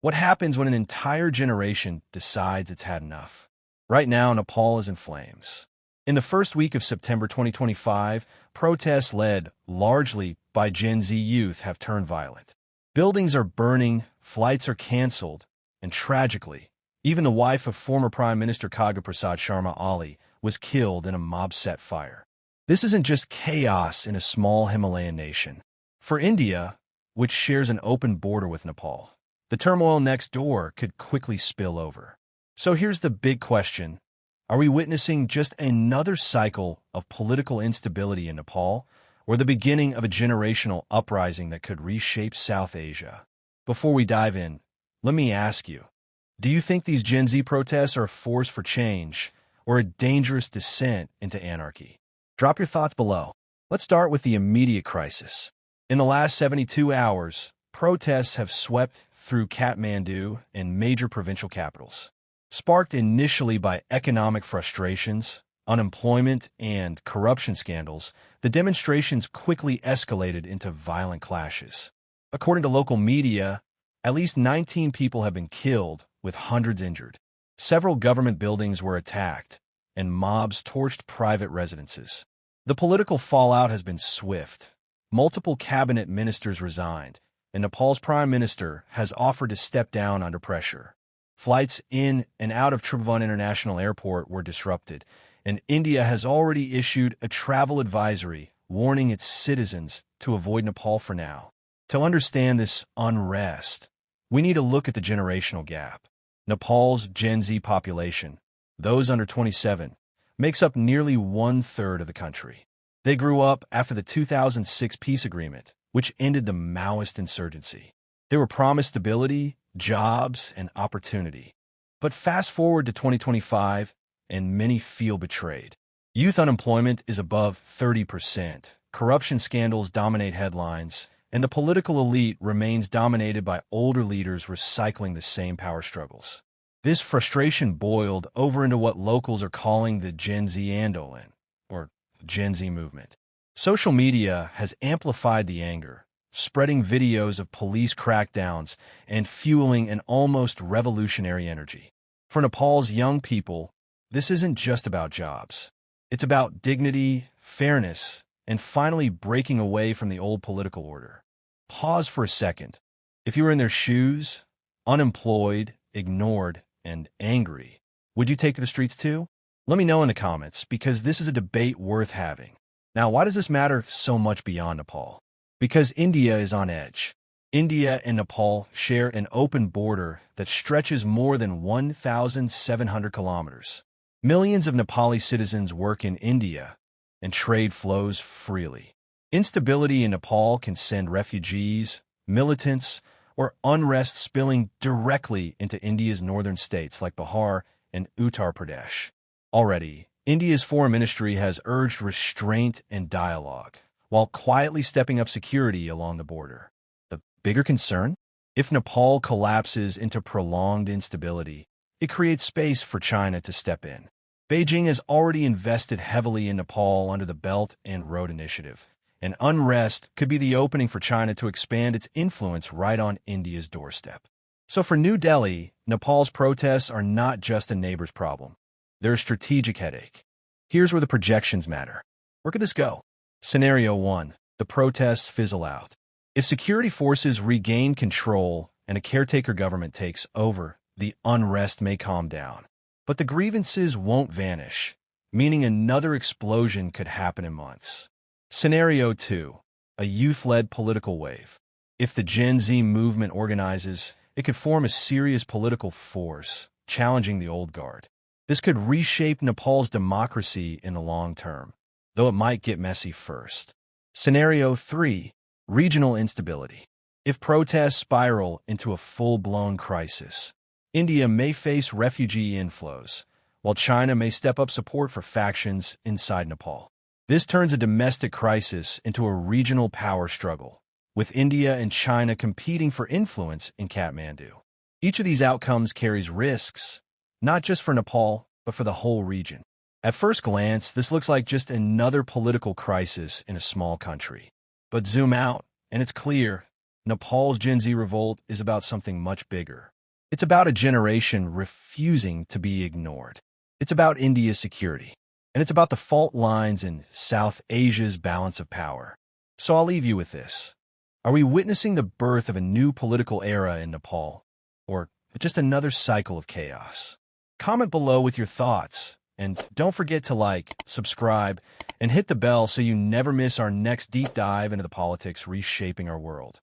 What happens when an entire generation decides it's had enough? Right now, Nepal is in flames. In the first week of September 2025, protests led largely by Gen Z youth have turned violent. Buildings are burning, flights are canceled, and tragically, even the wife of former Prime Minister K.P. Sharma Oli was killed in a mob-set fire. This isn't just chaos in a small Himalayan nation. For India, which shares an open border with Nepal, the turmoil next door could quickly spill over. So here's the big question. Are we witnessing just another cycle of political instability in Nepal, or the beginning of a generational uprising that could reshape South Asia? Before we dive in, let me ask you, do you think these Gen Z protests are a force for change, or a dangerous descent into anarchy? Drop your thoughts below. Let's start with the immediate crisis. In the last 72 hours, protests have swept through Kathmandu and major provincial capitals. Sparked initially by economic frustrations, unemployment, and corruption scandals, the demonstrations quickly escalated into violent clashes. According to local media, at least 19 people have been killed, with hundreds injured. Several government buildings were attacked, and mobs torched private residences. The political fallout has been swift. Multiple cabinet ministers resigned, and Nepal's prime minister has offered to step down under pressure. Flights in and out of Tribhuvan International Airport were disrupted, and India has already issued a travel advisory warning its citizens to avoid Nepal for now. To understand this unrest, we need to look at the generational gap. Nepal's Gen Z population, those under 27, makes up nearly one-third of the country. They grew up after the 2006 peace agreement, which ended the Maoist insurgency. They were promised stability, jobs, and opportunity. But fast forward to 2025, and many feel betrayed. Youth unemployment is above 30%, corruption scandals dominate headlines, and the political elite remains dominated by older leaders recycling the same power struggles. This frustration boiled over into what locals are calling the Z Andolan, or Gen Z movement. Social media has amplified the anger, spreading videos of police crackdowns and fueling an almost revolutionary energy. For Nepal's young people, this isn't just about jobs. It's about dignity, fairness, and finally breaking away from the old political order. Pause for a second. If you were in their shoes, unemployed, ignored, and angry, would you take to the streets too? Let me know in the comments, because this is a debate worth having. Now, why does this matter so much beyond Nepal? Because India is on edge. India and Nepal share an open border that stretches more than 1,700 kilometers. Millions of Nepali citizens work in India, and trade flows freely. Instability in Nepal can send refugees, militants, or unrest spilling directly into India's northern states like Bihar and Uttar Pradesh. Already, India's foreign ministry has urged restraint and dialogue, while quietly stepping up security along the border. The bigger concern? If Nepal collapses into prolonged instability, it creates space for China to step in. Beijing has already invested heavily in Nepal under the Belt and Road Initiative, and unrest could be the opening for China to expand its influence right on India's doorstep. So for New Delhi, Nepal's protests are not just a neighbor's problem. They're a strategic headache. Here's where the projections matter. Where could this go? Scenario 1. The protests fizzle out. If security forces regain control and a caretaker government takes over, the unrest may calm down. But the grievances won't vanish, meaning another explosion could happen in months. Scenario 2. A youth-led political wave. If the Gen Z movement organizes, it could form a serious political force, challenging the old guard. This could reshape Nepal's democracy in the long term, though it might get messy first. Scenario 3. Regional instability. If protests spiral into a full-blown crisis, India may face refugee inflows, while China may step up support for factions inside Nepal. This turns a domestic crisis into a regional power struggle, with India and China competing for influence in Kathmandu. Each of these outcomes carries risks, not just for Nepal, but for the whole region. At first glance, this looks like just another political crisis in a small country. But zoom out, and it's clear, Nepal's Gen Z revolt is about something much bigger. It's about a generation refusing to be ignored. It's about India's security. And it's about the fault lines in South Asia's balance of power. So I'll leave you with this. Are we witnessing the birth of a new political era in Nepal? Or just another cycle of chaos? Comment below with your thoughts. And don't forget to like, subscribe, and hit the bell so you never miss our next deep dive into the politics reshaping our world.